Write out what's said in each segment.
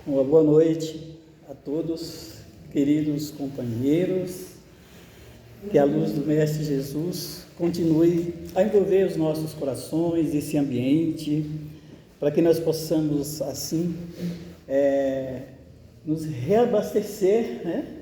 Uma boa noite a todos, queridos companheiros. Que a luz do Mestre Jesus continue a envolver os nossos corações, esse ambiente, para que nós possamos, assim, nos reabastecer, né?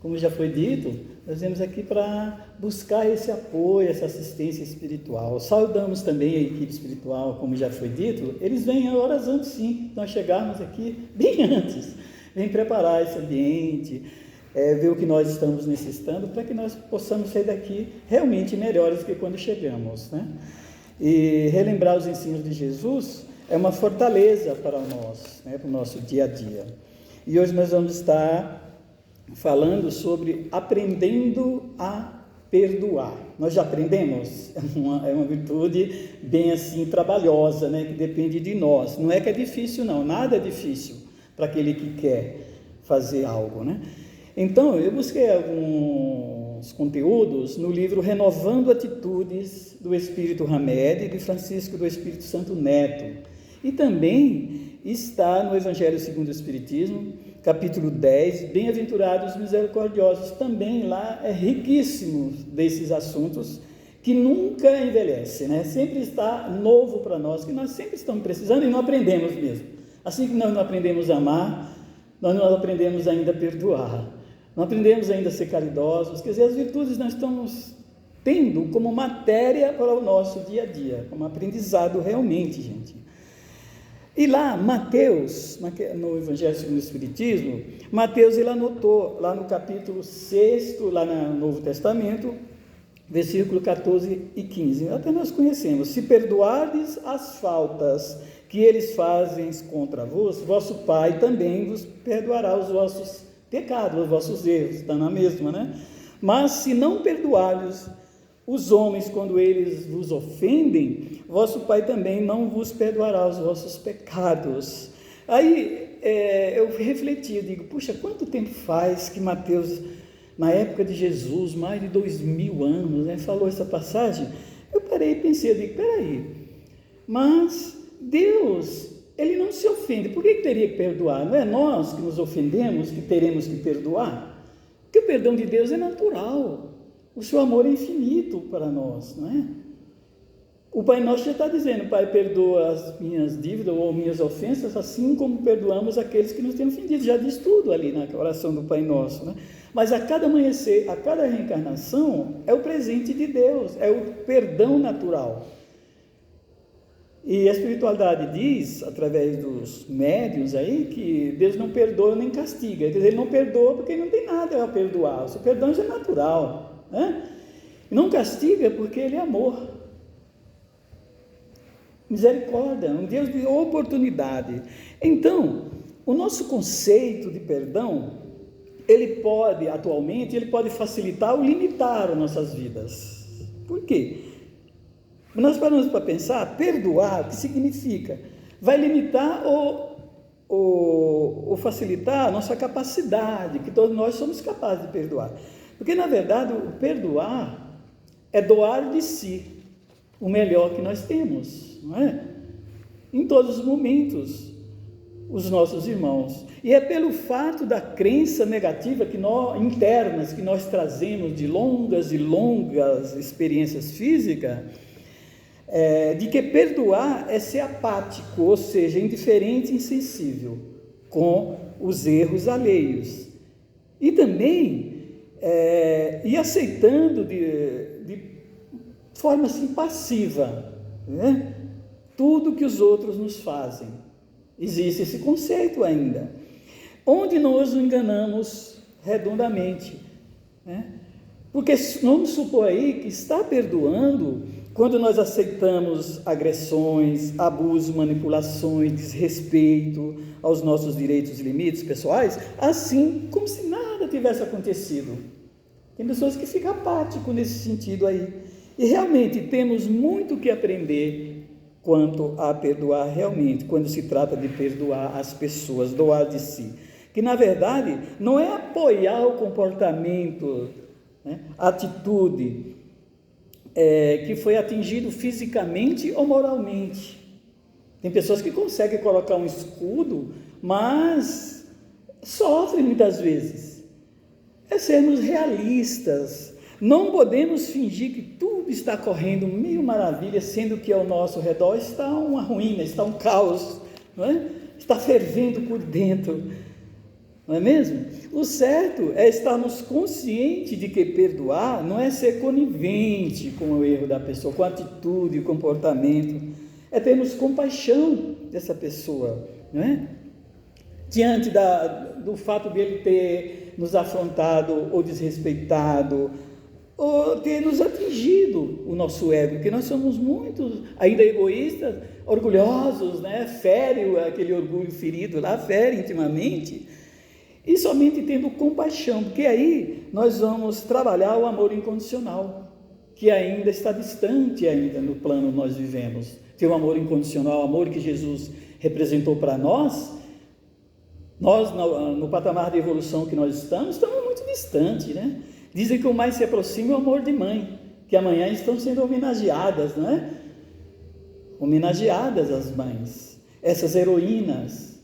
Como já foi dito, nós viemos aqui para buscar esse apoio, essa assistência espiritual. Saudamos também a equipe espiritual, como já foi dito, eles vêm horas antes, sim, nós chegarmos aqui bem antes, vêm preparar esse ambiente, ver o que nós estamos necessitando, para que nós possamos sair daqui realmente melhores que quando chegamos, né? E relembrar os ensinos de Jesus é uma fortaleza para nós, né? Para o nosso dia a dia. E hoje nós vamos estar falando sobre aprendendo a perdoar. Nós já aprendemos? É uma virtude bem assim trabalhosa, né? Que depende de nós. Não é que é difícil, não. Nada é difícil para aquele que quer fazer algo, né? Então, eu busquei alguns conteúdos no livro Renovando Atitudes, do Espírito Hamed, de Francisco do Espírito Santo Neto. E também está no Evangelho segundo o Espiritismo, capítulo 10, Bem-aventurados misericordiosos. Também lá é riquíssimo desses assuntos, que nunca envelhece, né? Sempre está novo para nós, que nós sempre estamos precisando e não aprendemos mesmo. Assim que nós não aprendemos a amar, nós não aprendemos ainda a perdoar. Não aprendemos ainda a ser caridosos, quer dizer, as virtudes nós estamos tendo como matéria para o nosso dia a dia, como aprendizado realmente, gente. E lá, Mateus, no Evangelho segundo o Espiritismo, Mateus ele anotou, lá no capítulo 6, lá no Novo Testamento, versículo 14 e 15, até nós conhecemos: se perdoardes as faltas que eles fazem contra vós, vosso Pai também vos perdoará os vossos pecados, os vossos erros, está na mesma, né? Mas se não perdoardes os homens quando eles vos ofendem, vosso Pai também não vos perdoará os vossos pecados. Aí eu refleti, eu digo, puxa, quanto tempo faz que Mateus, na época de Jesus, mais de 2000 anos, né, falou essa passagem? Eu parei e pensei, eu digo, peraí, mas Deus, ele não se ofende, por que teria que perdoar? Não é nós que nos ofendemos que teremos que perdoar? Porque o perdão de Deus é natural, o seu amor é infinito para nós, não é? O Pai Nosso já está dizendo, Pai, perdoa as minhas dívidas ou minhas ofensas, assim como perdoamos aqueles que nos têm ofendido. Já diz tudo ali na oração do Pai Nosso, né? Mas a cada amanhecer, a cada reencarnação, é o presente de Deus, é o perdão natural. E a espiritualidade diz, através dos médiuns aí, que Deus não perdoa nem castiga. Quer dizer, ele não perdoa porque não tem nada a perdoar. O seu perdão já é natural, né? E não castiga porque ele é amor. Misericórdia, um Deus de oportunidade. Então, o nosso conceito de perdão, ele pode facilitar ou limitar as nossas vidas. Por quê? Nós paramos para pensar, perdoar, o que significa? Vai limitar ou facilitar a nossa capacidade, que todos nós somos capazes de perdoar. Porque, na verdade, o perdoar é doar de si o melhor que nós temos, não é? Em todos os momentos, os nossos irmãos. E é pelo fato da crença negativa internas que nós trazemos de longas e longas experiências físicas, de que perdoar é ser apático, ou seja, indiferente e insensível com os erros alheios. E também ir aceitando de forma assim, passiva, né? Tudo que os outros nos fazem. Existe esse conceito ainda, onde nós nos enganamos redondamente, né? Porque vamos supor aí que está perdoando quando nós aceitamos agressões, abuso, manipulações, desrespeito aos nossos direitos e limites pessoais, assim como se nada tivesse acontecido. Tem pessoas que ficam apáticas nesse sentido aí. E realmente temos muito que aprender quanto a perdoar realmente, quando se trata de perdoar as pessoas, doar de si. Que na verdade não é apoiar o comportamento, né, a atitude, que foi atingido fisicamente ou moralmente. Tem pessoas que conseguem colocar um escudo, mas sofrem muitas vezes. É sermos realistas. Não podemos fingir que tudo está correndo mil maravilhas, sendo que ao nosso redor está uma ruína, está um caos, não é? Está fervendo por dentro, não é mesmo? O certo é estarmos conscientes de que perdoar não é ser conivente com o erro da pessoa, com a atitude e comportamento, é termos compaixão dessa pessoa, não é? Diante do fato dele ter nos afrontado ou desrespeitado, ou ter nos atingido o nosso ego, porque nós somos muito ainda egoístas, orgulhosos, né? Fere aquele orgulho ferido lá, fere intimamente, e somente tendo compaixão, porque aí nós vamos trabalhar o amor incondicional, que ainda está distante ainda no plano que nós vivemos. Ter o amor incondicional, o amor que Jesus representou para nós no patamar de evolução que nós estamos muito distante, né? Dizem que o mais se aproxima é o amor de mãe, que amanhã estão sendo homenageadas, não é? Homenageadas as mães, essas heroínas,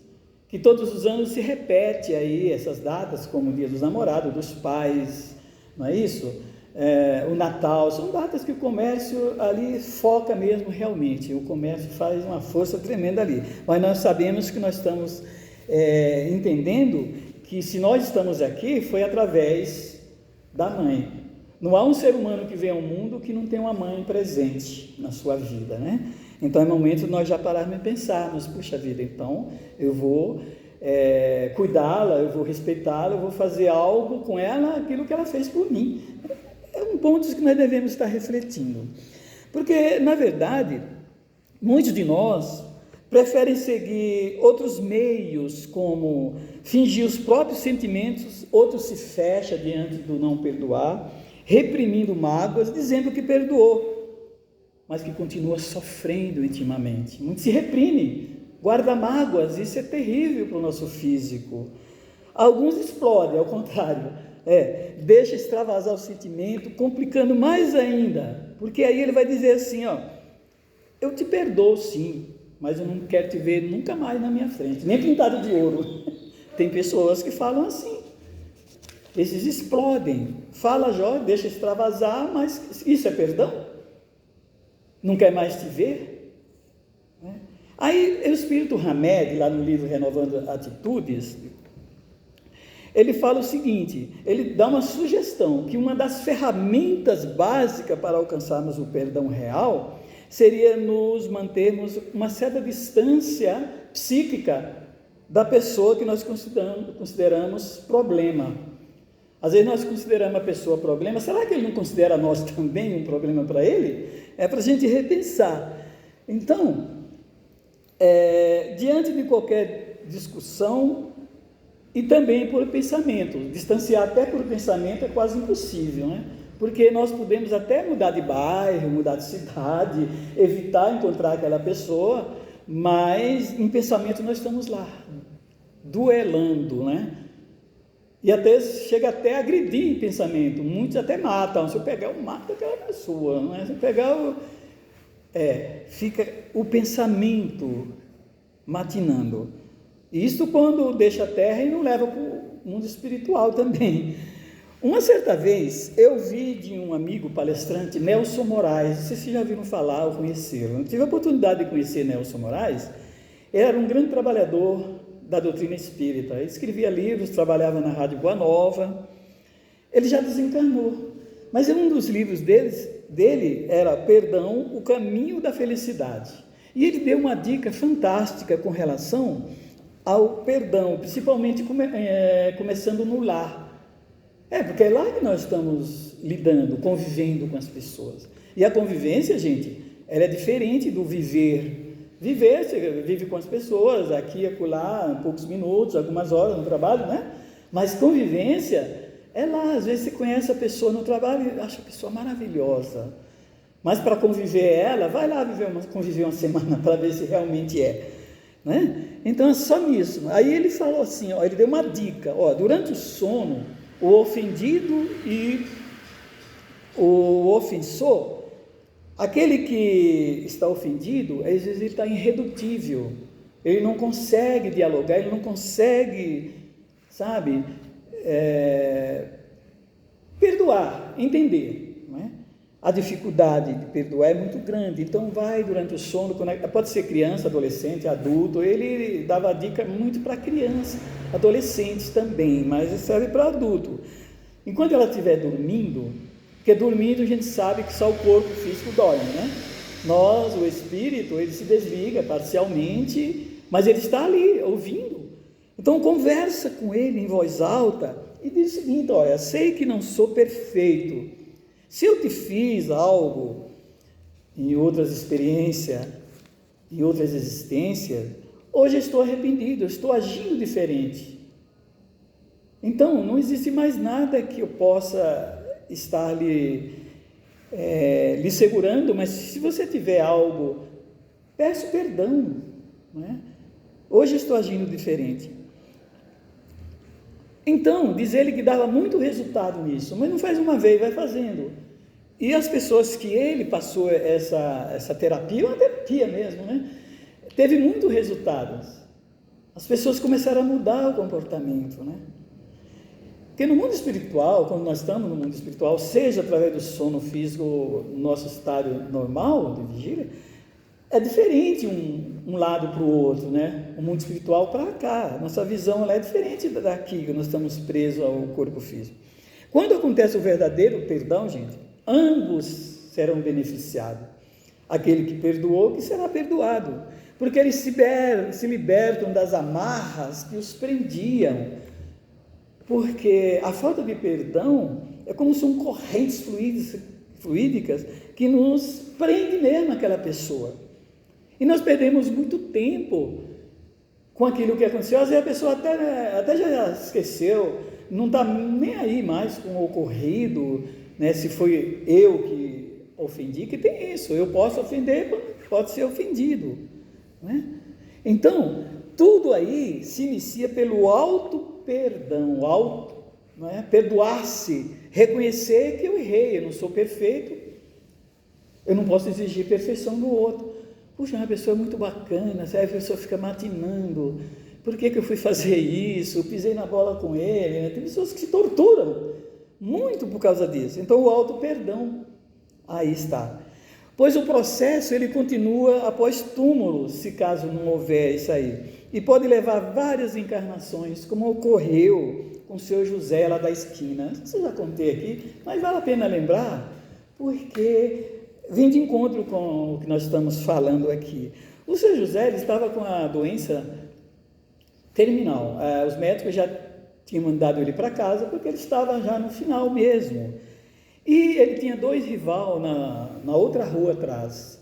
que todos os anos se repete aí essas datas, como o Dia dos Namorados, dos Pais, não é isso? O Natal, são datas que o comércio ali foca mesmo realmente, o comércio faz uma força tremenda ali, mas nós sabemos que nós estamos entendendo que se nós estamos aqui, foi através da mãe. Não há um ser humano que vem ao mundo que não tem uma mãe presente na sua vida, né? Então é momento de nós já pararmos e pensarmos, puxa vida, então eu vou cuidá-la, eu vou respeitá-la, eu vou fazer algo com ela, aquilo que ela fez por mim. É um ponto que nós devemos estar refletindo, porque na verdade muitos de nós preferem seguir outros meios, como fingir os próprios sentimentos, outros se fecham diante do não perdoar, reprimindo mágoas, dizendo que perdoou, mas que continua sofrendo intimamente. Muitos se reprimem, guardam mágoas, isso é terrível para o nosso físico. Alguns explodem, ao contrário, deixa extravasar o sentimento, complicando mais ainda, porque aí ele vai dizer assim, eu te perdoo sim, mas eu não quero te ver nunca mais na minha frente, nem pintado de ouro. Tem pessoas que falam assim, esses explodem, fala Jó, deixa extravasar, mas isso é perdão? Não quer mais te ver? Aí o Espírito Hamed, lá no livro Renovando Atitudes, ele fala o seguinte, ele dá uma sugestão, que uma das ferramentas básicas para alcançarmos o perdão real seria nos mantermos uma certa distância psíquica da pessoa que nós consideramos problema. Às vezes nós consideramos a pessoa problema, será que ele não considera nós também um problema para ele? É para a gente repensar. Então, diante de qualquer discussão, e também por pensamento, distanciar até por pensamento é quase impossível, né? Porque nós podemos até mudar de bairro, mudar de cidade, evitar encontrar aquela pessoa, mas em pensamento nós estamos lá, duelando, né? E até chega até a agredir em pensamento, muitos até matam, se eu pegar eu mato aquela pessoa, não é? Se eu pegar fica o pensamento matinando. Isso quando deixa a terra e não leva para o mundo espiritual também. Uma certa vez, eu vi de um amigo palestrante, Nelson Moraes, não sei se vocês já ouviram falar ou conheceram, eu tive a oportunidade de conhecer Nelson Moraes. Ele era um grande trabalhador da doutrina espírita, ele escrevia livros, trabalhava na Rádio Boa Nova, ele já desencarnou, mas um dos livros dele era Perdão, o Caminho da Felicidade, e ele deu uma dica fantástica com relação ao perdão, principalmente começando no lar, porque é lá que nós estamos lidando, convivendo com as pessoas, e a convivência, gente, ela é diferente do viver, você vive com as pessoas, aqui e acolá, poucos minutos, algumas horas no trabalho, né? Mas convivência é lá, às vezes você conhece a pessoa no trabalho e acha a pessoa maravilhosa, mas para conviver ela, vai lá conviver uma semana para ver se realmente é, né? Então é só nisso. Aí ele falou assim, ele deu uma dica, durante o sono, o ofendido e o ofensor, Aquele que está ofendido, às vezes ele está irredutível, ele não consegue dialogar, ele não consegue, sabe, perdoar, entender, não é? A dificuldade de perdoar é muito grande, então vai durante o sono, pode ser criança, adolescente, adulto, ele dava dica muito para criança, adolescentes também, mas serve para adulto. Enquanto ela estiver dormindo, porque dormindo a gente sabe que só o corpo físico dorme, né? Nós, o espírito, ele se desliga parcialmente, mas ele está ali, ouvindo. Então conversa com ele em voz alta e diz o seguinte: olha, sei que não sou perfeito. Se eu te fiz algo em outras experiências, em outras existências, hoje eu estou arrependido, eu estou agindo diferente. Então, não existe mais nada que eu possa estar lhe segurando, mas se você tiver algo, peço perdão, não é? Hoje eu estou agindo diferente. Então, diz ele que dava muito resultado nisso, mas não faz uma vez, vai fazendo. E as pessoas que ele passou essa terapia, uma terapia mesmo, né? Teve muitos resultados. As pessoas começaram a mudar o comportamento, né? Porque no mundo espiritual, quando nós estamos no mundo espiritual, seja através do sono físico, nosso estado normal de vigília, é diferente um lado para o outro, né? O mundo espiritual para cá, nossa visão ela é diferente daqui, que nós estamos presos ao corpo físico. Quando acontece o verdadeiro perdão, gente, ambos serão beneficiados. Aquele que perdoou, que será perdoado, porque eles se libertam das amarras que os prendiam, porque a falta de perdão é como se correntes fluídicas que nos prende mesmo aquela pessoa. E nós perdemos muito tempo com aquilo que aconteceu. Às vezes a pessoa até já esqueceu, não está nem aí mais com o ocorrido, né? Se foi eu que ofendi, que tem isso, eu posso ofender, pode ser ofendido, né? Então, tudo aí se inicia pelo auto-perdão, não é? Perdoar-se, reconhecer que eu errei, eu não sou perfeito, eu não posso exigir perfeição do outro. Puxa, uma pessoa muito bacana, a pessoa fica matinando, por que eu fui fazer isso, eu pisei na bola com ele, né? Tem pessoas que se torturam muito por causa disso. Então o auto-perdão, aí está. Pois o processo ele continua após túmulo, se caso não houver isso aí, e pode levar várias encarnações, como ocorreu com o seu José lá da esquina. Isso eu já contei aqui, mas vale a pena lembrar, porque vem de encontro com o que nós estamos falando aqui. O seu José ele estava com a doença terminal, os médicos já tinham mandado ele para casa, porque ele estava já no final mesmo, e ele tinha 2 rivais na outra rua atrás.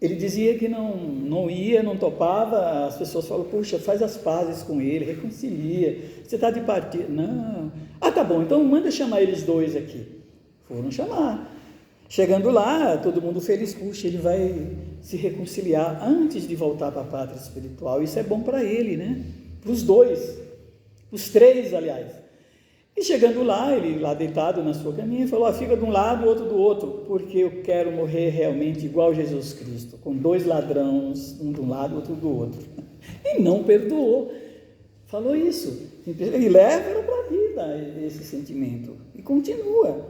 Ele dizia que não ia, não topava, as pessoas falam, puxa, faz as pazes com ele, reconcilia, você está de partida. Não, tá bom, então manda chamar eles 2 aqui. Foram chamar. Chegando lá, todo mundo feliz, puxa, ele vai se reconciliar antes de voltar para a pátria espiritual, isso é bom para ele, né? Para os 2, os 3, aliás. E chegando lá, ele lá deitado na sua caminha, falou, fica de um lado, outro do outro, porque eu quero morrer realmente igual Jesus Cristo, com 2 ladrões, um de um lado, outro do outro. E não perdoou. Falou isso. E leva para a vida esse sentimento. E continua.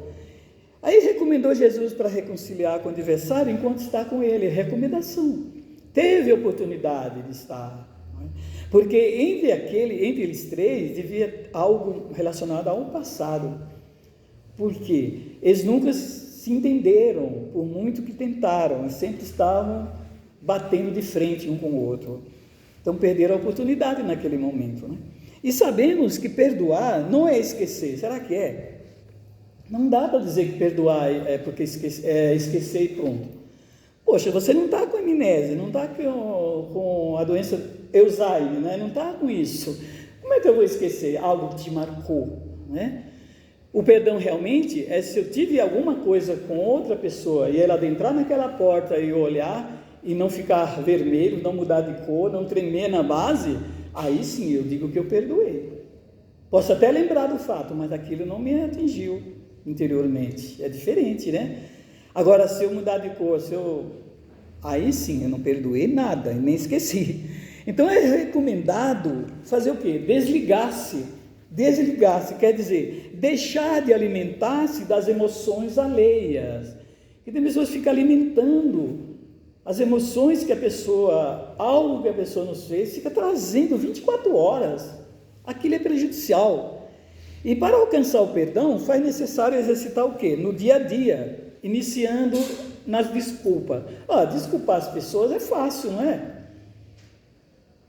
Aí recomendou Jesus para reconciliar com o adversário enquanto está com ele. Recomendação. Teve oportunidade de estar. Não é? Porque entre eles 3 devia algo relacionado ao passado. Porque eles nunca se entenderam, por muito que tentaram, sempre estavam batendo de frente um com o outro. Então perderam a oportunidade naquele momento, né? E sabemos que perdoar não é esquecer. Será que é? Não dá para dizer que perdoar é porque esquecer e pronto. Poxa, você não está com amnésia, não está com a doença Alzheimer, né? Não está com isso. Como é que eu vou esquecer algo que te marcou, né? O perdão realmente é se eu tive alguma coisa com outra pessoa e ela adentrar naquela porta e olhar e não ficar vermelho, não mudar de cor, não tremer na base, aí sim eu digo que eu perdoei. Posso até lembrar do fato, mas aquilo não me atingiu interiormente. É diferente, né? Agora, se eu mudar de cor, aí sim, eu não perdoei nada, nem esqueci. Então é recomendado fazer o quê? Desligar-se. Desligar-se quer dizer deixar de alimentar-se das emoções alheias. E tem pessoas que ficam alimentando as emoções que a pessoa, algo que a pessoa nos fez, fica trazendo 24 horas. Aquilo é prejudicial. E para alcançar o perdão, faz necessário exercitar o quê? No dia a dia, iniciando nas desculpas. Desculpar as pessoas é fácil, não é?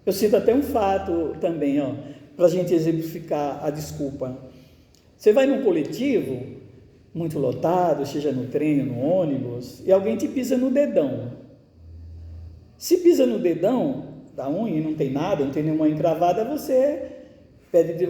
Eu cito até um fato também, para a gente exemplificar a desculpa. Você vai num coletivo, muito lotado, seja no trem ou no ônibus, e alguém te pisa no dedão. Se pisa no dedão da unha e não tem nada, não tem nenhuma encravada, a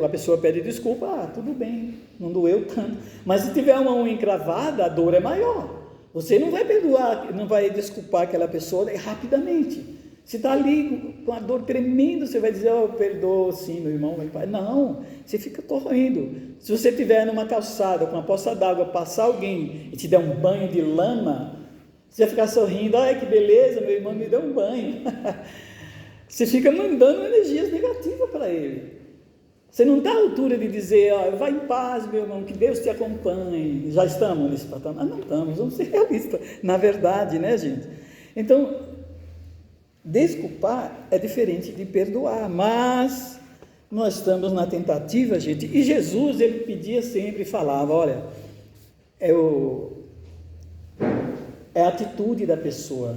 pessoa pede desculpa, tudo bem, não doeu tanto. Mas se tiver uma unha encravada, a dor é maior. Você não vai perdoar, não vai desculpar aquela pessoa rapidamente. Se está ali com a dor tremendo, você vai dizer, eu perdoo sim, meu irmão, meu pai. Não, você fica correndo. Se você estiver numa calçada, com uma poça d'água, passar alguém e te der um banho de lama, você vai ficar sorrindo, ai que beleza, meu irmão me deu um banho. Você fica mandando energias negativas para ele. Você não está à altura de dizer, vai em paz, meu irmão, que Deus te acompanhe. Já estamos nesse patamar? Não estamos, vamos ser realistas. Na verdade, né, gente? Então, desculpar é diferente de perdoar, mas nós estamos na tentativa, gente, e Jesus, ele pedia sempre, falava, olha, é a atitude da pessoa,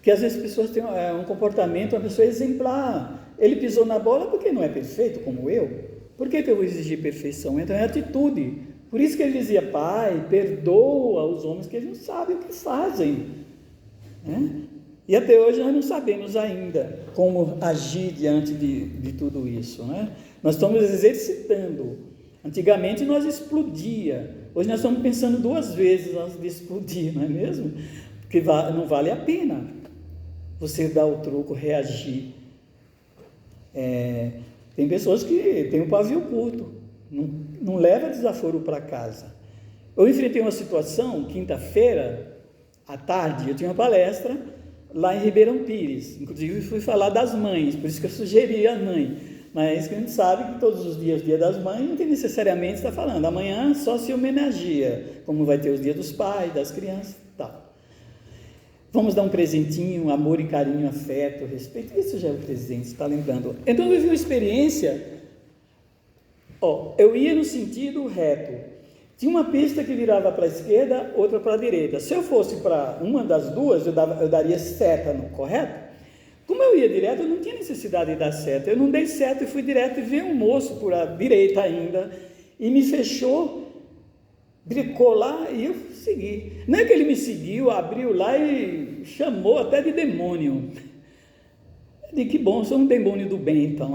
que às vezes as pessoas têm um comportamento, uma pessoa exemplar, ele pisou na bola porque não é perfeito como eu, por que eu vou exigir perfeição? Então é atitude, por isso que ele dizia, Pai, perdoa os homens que eles não sabem o que fazem, né? E até hoje nós não sabemos ainda como agir diante de tudo isso, né? Nós estamos exercitando. Antigamente nós explodia, hoje nós estamos pensando 2 vezes antes de explodir, não é mesmo? Porque não vale a pena você dar o troco, reagir. Tem pessoas que têm o pavio curto, não leva desaforo para casa. Eu enfrentei uma situação, quinta-feira, à tarde, eu tinha uma palestra lá em Ribeirão Pires, inclusive fui falar das mães, por isso que eu sugeri a mãe, mas que a gente sabe que todos os dias, dia das mães, não tem necessariamente estar falando, amanhã só se homenageia, como vai ter os dias dos pais, das crianças, tal. Vamos dar um presentinho, amor e carinho, afeto, respeito, isso já é o presente, está lembrando. Então eu vivi uma experiência, eu ia no sentido reto, tinha uma pista que virava para a esquerda, outra para a direita. Se eu fosse para uma das duas, eu daria seta, correto? Como eu ia direto, eu não tinha necessidade de dar seta. Eu não dei seta e fui direto e vi um moço por a direita ainda, e me fechou, bricou lá e eu segui. Não é que ele me seguiu, abriu lá e chamou até de demônio. Eu disse, que bom, sou um demônio do bem então.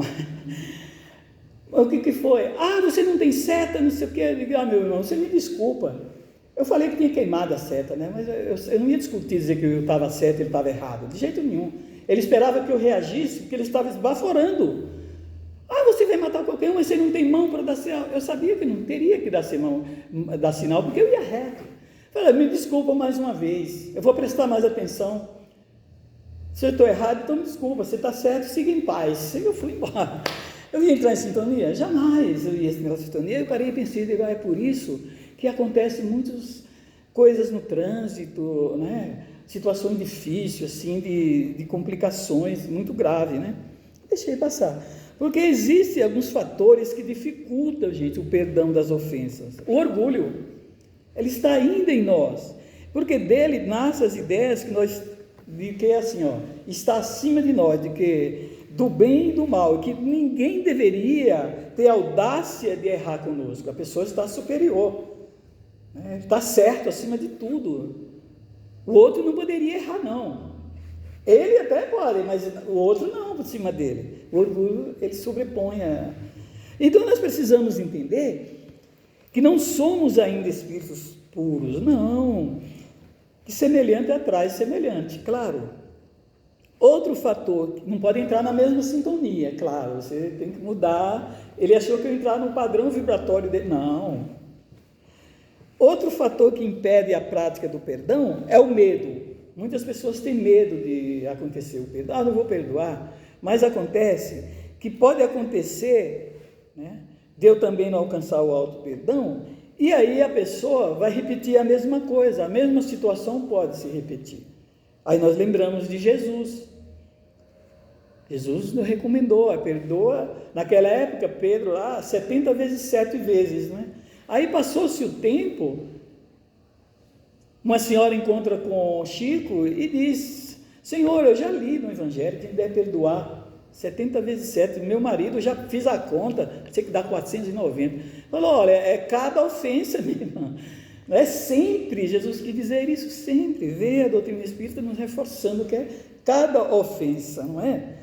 O que foi? Você não tem seta, não sei o que. Eu digo, meu irmão, você me desculpa. Eu falei que tinha queimado a seta, né? Mas eu não ia discutir, dizer que eu estava certo e ele estava errado, de jeito nenhum. Ele esperava que eu reagisse, porque ele estava esbaforando. Você vai matar qualquer um, mas você não tem mão para dar sinal. Eu sabia que não teria que dar sinal, porque eu ia reto. Eu falei, me desculpa mais uma vez, eu vou prestar mais atenção. Se eu estou errado, então me desculpa, você está certo, siga em paz. Eu fui embora. Eu ia entrar em sintonia? Jamais eu ia entrar em sintonia. Eu parei e pensei, é por isso que acontecem muitas coisas no trânsito, né? Situações difíceis, assim, de complicações muito graves, né? Deixei passar. Porque existem alguns fatores que dificultam, gente, o perdão das ofensas. O orgulho, ele está ainda em nós. Porque dele nascem as ideias de que é assim, está acima de nós, de que do bem e do mal, que ninguém deveria ter audácia de errar conosco, a pessoa está superior, né? Está certo acima de tudo, o outro não poderia errar não, ele até pode, mas o outro não, por cima dele, o orgulho ele sobrepõe Então nós precisamos entender que não somos ainda espíritos puros, não, que semelhante atrai semelhante, claro. Outro fator, não pode entrar na mesma sintonia, claro, você tem que mudar. Ele achou que eu ia entrar no padrão vibratório dele. Não. Outro fator que impede a prática do perdão é o medo. Muitas pessoas têm medo de acontecer o perdão. Não vou perdoar. Mas acontece que pode acontecer, né, de eu também não alcançar o auto-perdão, e aí a pessoa vai repetir a mesma coisa, a mesma situação pode se repetir. Aí nós lembramos de Jesus. Jesus nos recomendou, perdoa, naquela época, Pedro lá, 70 vezes 7 vezes, né? Aí passou-se o tempo, uma senhora encontra com Chico e diz: Senhor, eu já li no Evangelho que deve perdoar 70 vezes 7, meu marido, já fiz a conta, sei que dá 490. Falou: olha, é cada ofensa, minha irmã. Não é sempre, Jesus quis dizer isso sempre. Vê a doutrina espírita nos reforçando que é cada ofensa, não é?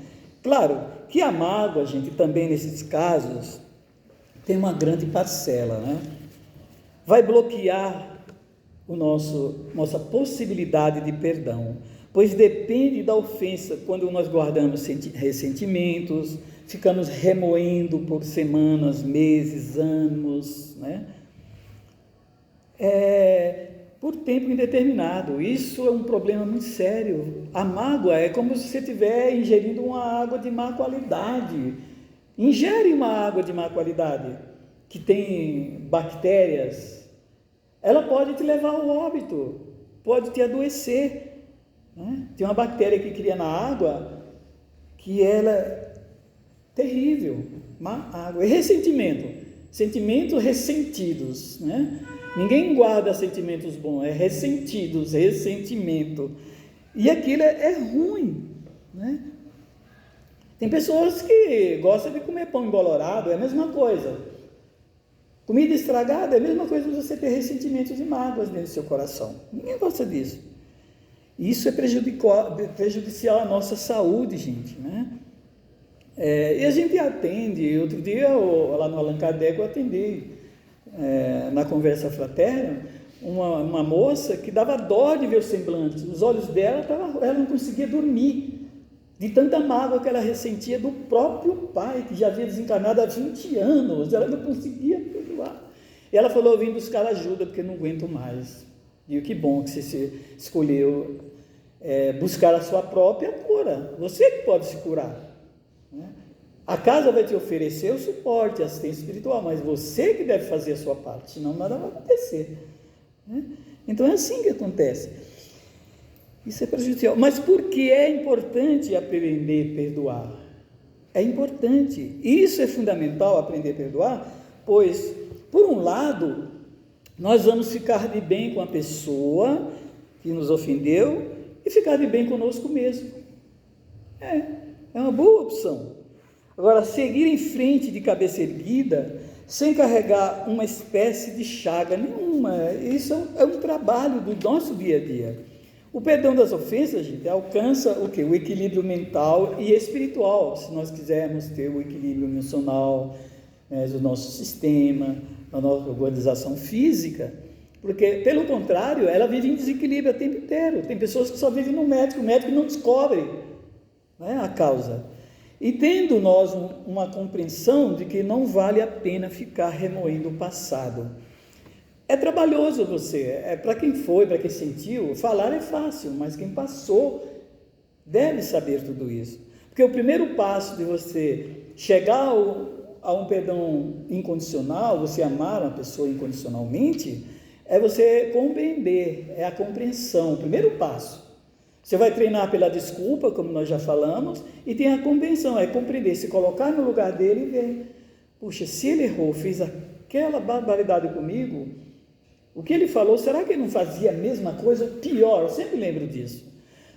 Claro que a mágoa, gente, também nesses casos, tem uma grande parcela, né? Vai bloquear nossa possibilidade de perdão, pois depende da ofensa. Quando nós guardamos ressentimentos, ficamos remoendo por semanas, meses, anos, né? Por tempo indeterminado. Isso é um problema muito sério. A mágoa é como se você estiver ingerindo uma água de má qualidade. Ingere uma água de má qualidade, que tem bactérias, ela pode te levar ao óbito, pode te adoecer, né? Tem uma bactéria que cria na água, que ela é terrível, má água. E sentimentos ressentidos, né? Ninguém guarda sentimentos bons, é ressentimento, e aquilo é ruim, né? Tem pessoas que gostam de comer pão embolorado, é a mesma coisa. Comida estragada é a mesma coisa que você ter ressentimentos e mágoas dentro do seu coração. Ninguém gosta disso. Isso é prejudicial à nossa saúde, gente, né? E a gente atende. Outro dia, lá no Allan Kardec, eu atendi, na conversa fraterna, uma moça que dava dó de ver o semblante. Os olhos dela, ela não conseguia dormir, de tanta mágoa que ela ressentia do próprio pai, que já havia desencarnado há 20 anos, ela não conseguia perdoar. E ela falou: eu vim buscar ajuda, porque não aguento mais. E que bom que você escolheu buscar a sua própria cura, você que pode se curar, né? A casa vai te oferecer o suporte, a assistência espiritual, mas você que deve fazer a sua parte, senão nada vai acontecer, né? Então é assim que acontece. Isso é prejudicial. Mas por que é importante aprender a perdoar? É importante. Isso é fundamental, aprender a perdoar, pois, por um lado, nós vamos ficar de bem com a pessoa que nos ofendeu e ficar de bem conosco mesmo. É uma boa opção. Agora, seguir em frente de cabeça erguida, sem carregar uma espécie de chaga nenhuma, isso é um trabalho do nosso dia a dia. O perdão das ofensas, gente, alcança o quê? O equilíbrio mental e espiritual, se nós quisermos ter o equilíbrio emocional, do nosso sistema, da nossa organização física, porque, pelo contrário, ela vive em desequilíbrio o tempo inteiro. Tem pessoas que só vivem no médico, o médico não descobre, né, a causa. E tendo nós uma compreensão de que não vale a pena ficar remoendo o passado. É trabalhoso para quem foi, para quem sentiu, falar é fácil, mas quem passou deve saber tudo isso. Porque o primeiro passo de você chegar a um perdão incondicional, você amar uma pessoa incondicionalmente, é você compreender, é a compreensão, o primeiro passo. Você vai treinar pela desculpa, como nós já falamos, e tem a compreensão, é compreender, se colocar no lugar dele e ver, puxa, se ele errou, fez aquela barbaridade comigo, o que ele falou, será que ele não fazia a mesma coisa, ou pior? Eu sempre lembro disso.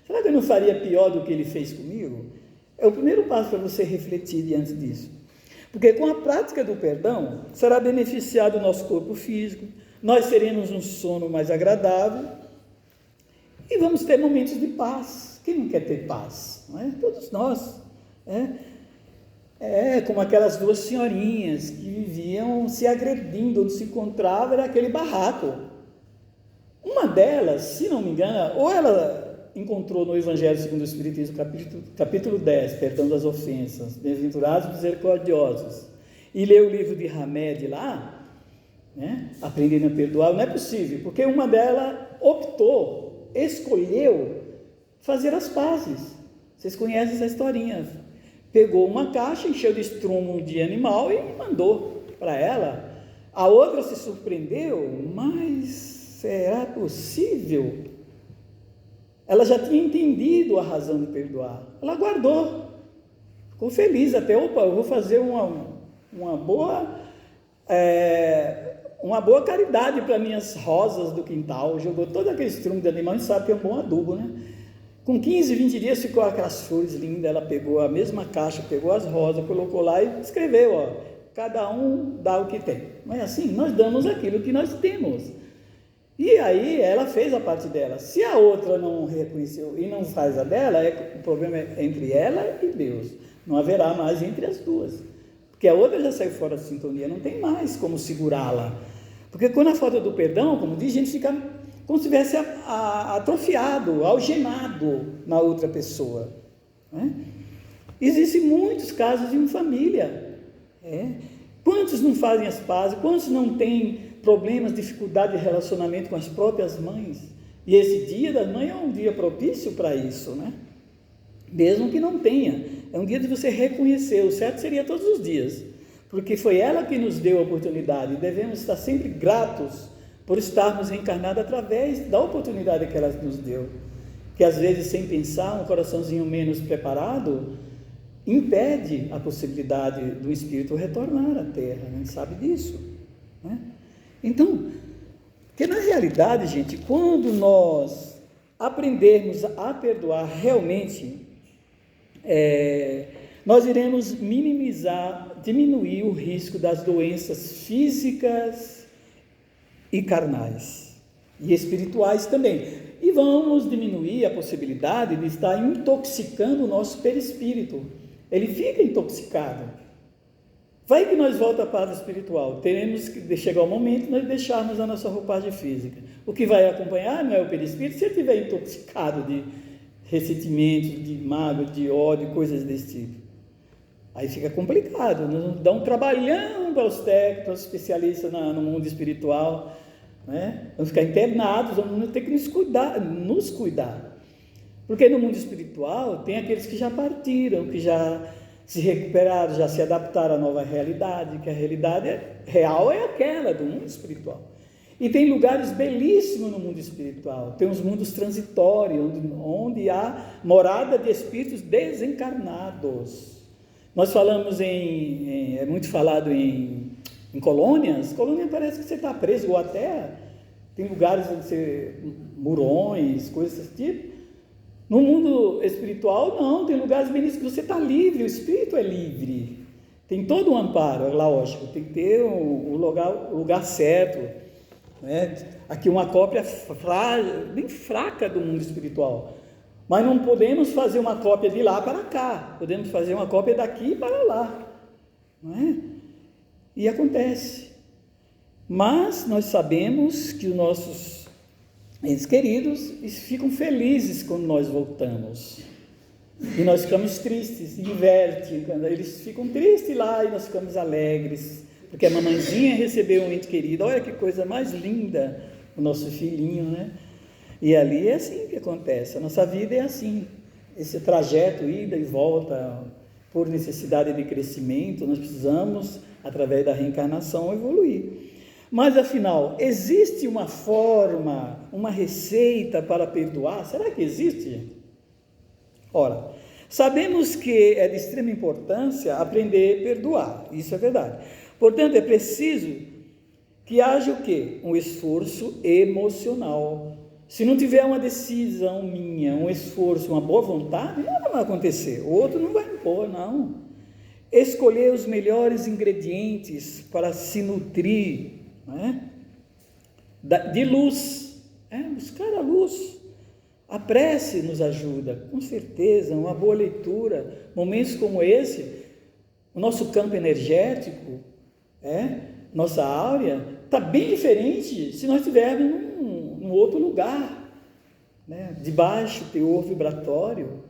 Será que ele não faria pior do que ele fez comigo? É o primeiro passo para você refletir diante disso. Porque com a prática do perdão, será beneficiado o nosso corpo físico, nós teremos um sono mais agradável e vamos ter momentos de paz. Quem não quer ter paz? Não é? Todos nós. Como aquelas duas senhorinhas que viviam se agredindo, onde se encontrava era aquele barraco. Uma delas, se não me engano, ou ela encontrou no Evangelho segundo o Espiritismo, capítulo 10, perdão das ofensas, bem-aventurados misericordiosos, e leu o livro de Hamed lá, né? Aprendendo a perdoar, não é possível, porque uma delas escolheu fazer as pazes. Vocês conhecem essa historinha? Pegou uma caixa, encheu de estrumo de animal e mandou para ela. A outra se surpreendeu, mas será possível? Ela já tinha entendido a razão de perdoar. Ela guardou, ficou feliz até. Opa, eu vou fazer uma boa caridade para minhas rosas do quintal. Jogou todo aquele estrumo de animal e sabe que é um bom adubo, né? Com 15, 20 dias ficou aquelas flores lindas. Ela pegou a mesma caixa, pegou as rosas, colocou lá e escreveu, ó, cada um dá o que tem. Mas assim, nós damos aquilo que nós temos. E aí ela fez a parte dela. Se a outra não reconheceu e não faz a dela, o problema é entre ela e Deus. Não haverá mais entre as duas. Porque a outra já saiu fora da sintonia, não tem mais como segurá-la. Porque quando a falta do perdão, como diz, a gente fica como se estivesse atrofiado, algemado na outra pessoa, né? Existem muitos casos em família. Quantos não fazem as pazes? Quantos não têm problemas, dificuldade de relacionamento com as próprias mães? E esse dia das mães é um dia propício para isso, né? Mesmo que não tenha, é um dia de você reconhecer. O certo seria todos os dias, porque foi ela que nos deu a oportunidade, e devemos estar sempre gratos por estarmos reencarnados através da oportunidade que ela nos deu, que às vezes, sem pensar, um coraçãozinho menos preparado impede a possibilidade do espírito retornar à Terra. A gente sabe disso, né? Então, que na realidade, gente, quando nós aprendermos a perdoar realmente, nós iremos diminuir o risco das doenças físicas e carnais, e espirituais também, e vamos diminuir a possibilidade de estar intoxicando o nosso perispírito. Ele fica intoxicado. Vai que nós voltamos para a paz espiritual, teremos que chegar o momento de nós deixarmos a nossa roupagem física. O que vai acompanhar não é o perispírito. Se ele estiver intoxicado de ressentimentos, de mágoa, de ódio, coisas desse tipo, aí fica complicado. Nós vamos dar um trabalhão para os técnicos, para os especialistas no mundo espiritual, né? Vamos ficar internados, vamos ter que nos cuidar. Porque no mundo espiritual tem aqueles que já partiram, que já se recuperaram, já se adaptaram à nova realidade, que a realidade real é aquela do mundo espiritual. E tem lugares belíssimos no mundo espiritual, tem os mundos transitórios, onde há morada de espíritos desencarnados. Nós falamos é muito falado em colônias. Colônia parece que você está preso igual a terra. Tem lugares onde você, murões, coisas desse tipo. No mundo espiritual, não, tem lugares que você está livre, o espírito é livre. Tem todo um amparo, é lógico, tem que ter o lugar certo, né? Aqui uma cópia bem fraca do mundo espiritual. Mas não podemos fazer uma cópia de lá para cá, podemos fazer uma cópia daqui para lá, não é? E acontece. Mas nós sabemos que os nossos entes queridos ficam felizes quando nós voltamos. E nós ficamos tristes, inverte. Eles ficam tristes lá e nós ficamos alegres, porque a mamãezinha recebeu um ente querido. Olha que coisa mais linda, o nosso filhinho, né? E ali é assim que acontece. A nossa vida é assim. Esse trajeto, ida e volta, por necessidade de crescimento, nós precisamos, através da reencarnação, evoluir. Mas, afinal, existe uma forma, uma receita para perdoar? Será que existe? Ora, sabemos que é de extrema importância aprender a perdoar, isso é verdade. Portanto, é preciso que haja o quê? Um esforço emocional. Se não tiver uma decisão minha, um esforço, uma boa vontade, nada vai acontecer. O outro não vai impor, não. Escolher os melhores ingredientes para se nutrir, né, de luz, buscar a luz. A prece nos ajuda, com certeza, uma boa leitura. Momentos como esse, o nosso campo energético, nossa áurea, está bem diferente se nós estivermos num outro lugar, né, de baixo teor vibratório.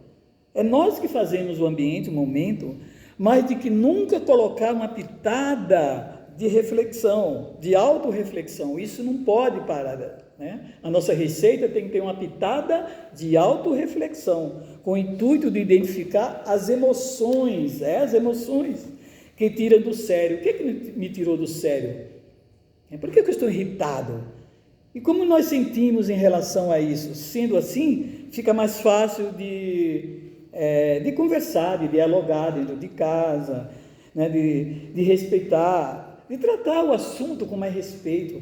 É nós que fazemos o ambiente, o momento, mas de que nunca colocar uma pitada de reflexão, de autorreflexão. Isso não pode parar, né? A nossa receita tem que ter uma pitada de autorreflexão, com o intuito de identificar as emoções que tiram do sério. O que me tirou do sério? Por que eu estou irritado? E como nós sentimos em relação a isso? Sendo assim, fica mais fácil de conversar, de dialogar dentro de casa, né? de respeitar, de tratar o assunto com mais respeito.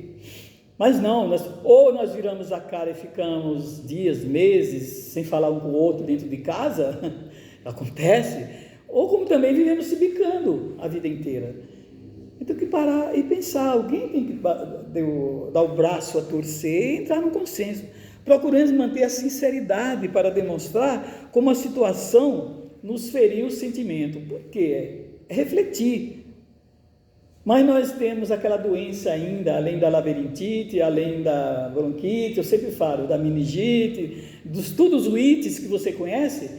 Mas não, ou nós viramos a cara e ficamos dias, meses, sem falar um com o outro dentro de casa, acontece, ou como também vivemos se bicando a vida inteira. Então tem que parar e pensar, alguém tem que dar o braço a torcer e entrar no consenso. Procuramos manter a sinceridade para demonstrar como a situação nos feriu o sentimento. Por quê? É refletir. Mas nós temos aquela doença ainda, além da labirintite, além da bronquite, eu sempre falo, da meningite, dos todos os ites que você conhece,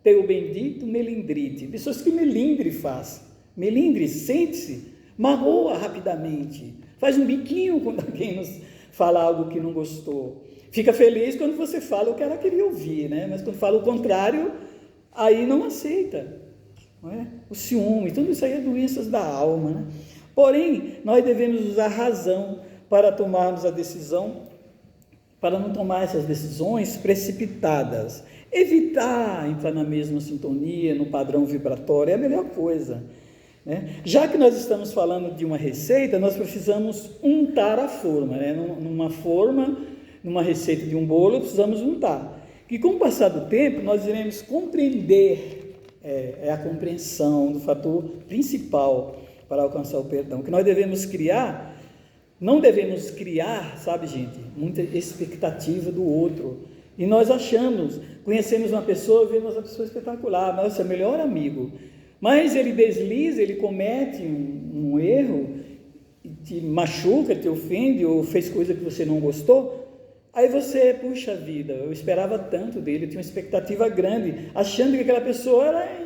tem o bendito melindrite. Pessoas que melindre faz. Melindre, sente-se, magoa rapidamente, faz um biquinho quando alguém nos fala algo que não gostou. Fica feliz quando você fala o que ela queria ouvir, né? Mas quando fala o contrário, aí não aceita. Não é? O ciúme, tudo isso aí é doenças da alma, né? Porém, nós devemos usar a razão para tomarmos a decisão, para não tomar essas decisões precipitadas. Evitar entrar na mesma sintonia, no padrão vibratório, é a melhor coisa, né? Já que nós estamos falando de uma receita, nós precisamos untar a forma, né? Numa receita de um bolo, precisamos untar. E com o passar do tempo, nós iremos compreender, a compreensão do fator principal para alcançar o perdão, que nós devemos criar, não devemos criar, sabe, gente, muita expectativa do outro, e nós conhecemos uma pessoa, vemos uma pessoa espetacular, nosso melhor amigo, mas ele desliza, ele comete um erro, te machuca, te ofende, ou fez coisa que você não gostou, aí você, puxa vida, eu esperava tanto dele, eu tinha uma expectativa grande, achando que aquela pessoa era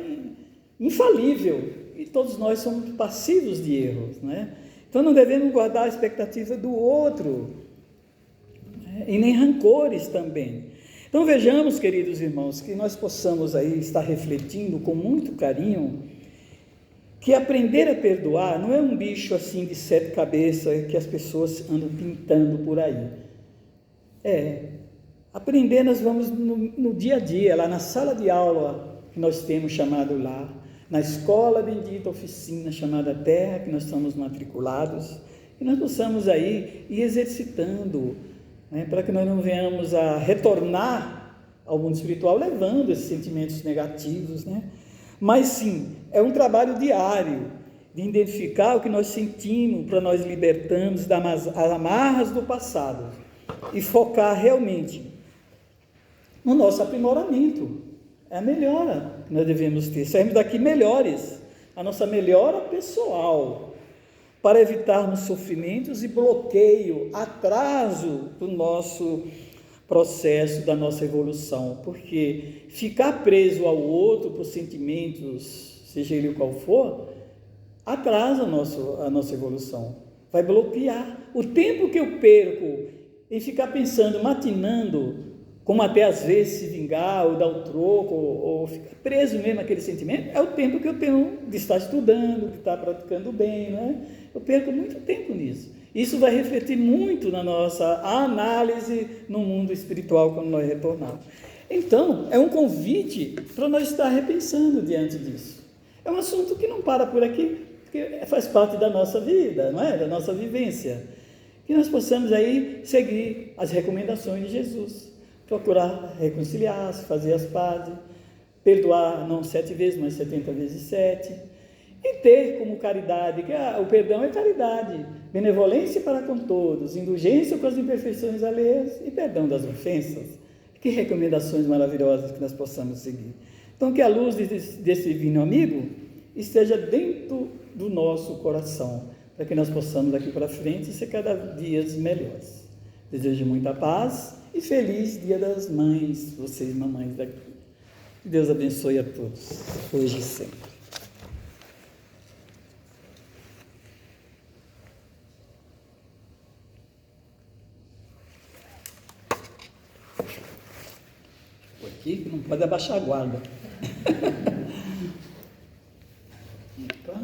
infalível, e todos nós somos passivos de erros, né? Então não devemos guardar a expectativa do outro, né? E nem rancores também. Então vejamos, queridos irmãos, que nós possamos aí estar refletindo com muito carinho, que aprender a perdoar não é um bicho assim de 7 cabeças que as pessoas andam pintando por aí. Aprender nós vamos no dia a dia, lá na sala de aula que nós temos chamado lar, na escola bendita oficina chamada Terra, que nós estamos matriculados, e nós possamos aí ir exercitando, né, para que nós não venhamos a retornar ao mundo espiritual levando esses sentimentos negativos, né? Mas sim, é um trabalho diário de identificar o que nós sentimos para nós libertarmos das amarras do passado e focar realmente no nosso aprimoramento. É a melhora que nós devemos ter, sairmos daqui melhores, a nossa melhora pessoal, para evitarmos sofrimentos e bloqueio, atraso do nosso processo, da nossa evolução, porque ficar preso ao outro por sentimentos, seja ele qual for, atrasa a nossa evolução, vai bloquear. O tempo que eu perco em ficar pensando, matinando, como até às vezes se vingar, ou dar o troco, ou ficar preso mesmo naquele sentimento, é o tempo que eu tenho de estar estudando, de estar praticando bem, né? Eu perco muito tempo nisso. Isso vai refletir muito na nossa análise no mundo espiritual quando nós retornarmos. Então, é um convite para nós estar repensando diante disso. É um assunto que não para por aqui, porque faz parte da nossa vida, não é? Da nossa vivência. Que nós possamos aí seguir as recomendações de Jesus. Procurar reconciliar-se, fazer as pazes, perdoar não 7 vezes, mas 70 vezes 7, e ter como caridade, que o perdão é caridade, benevolência para com todos, indulgência com as imperfeições alheias e perdão das ofensas. Que recomendações maravilhosas que nós possamos seguir. Então, que a luz desse divino amigo esteja dentro do nosso coração, para que nós possamos daqui para frente ser cada dia melhores. Desejo muita paz e feliz Dia das Mães, vocês mamães daqui. Que Deus abençoe a todos, hoje e sempre. Aqui não pode abaixar a guarda. Tá?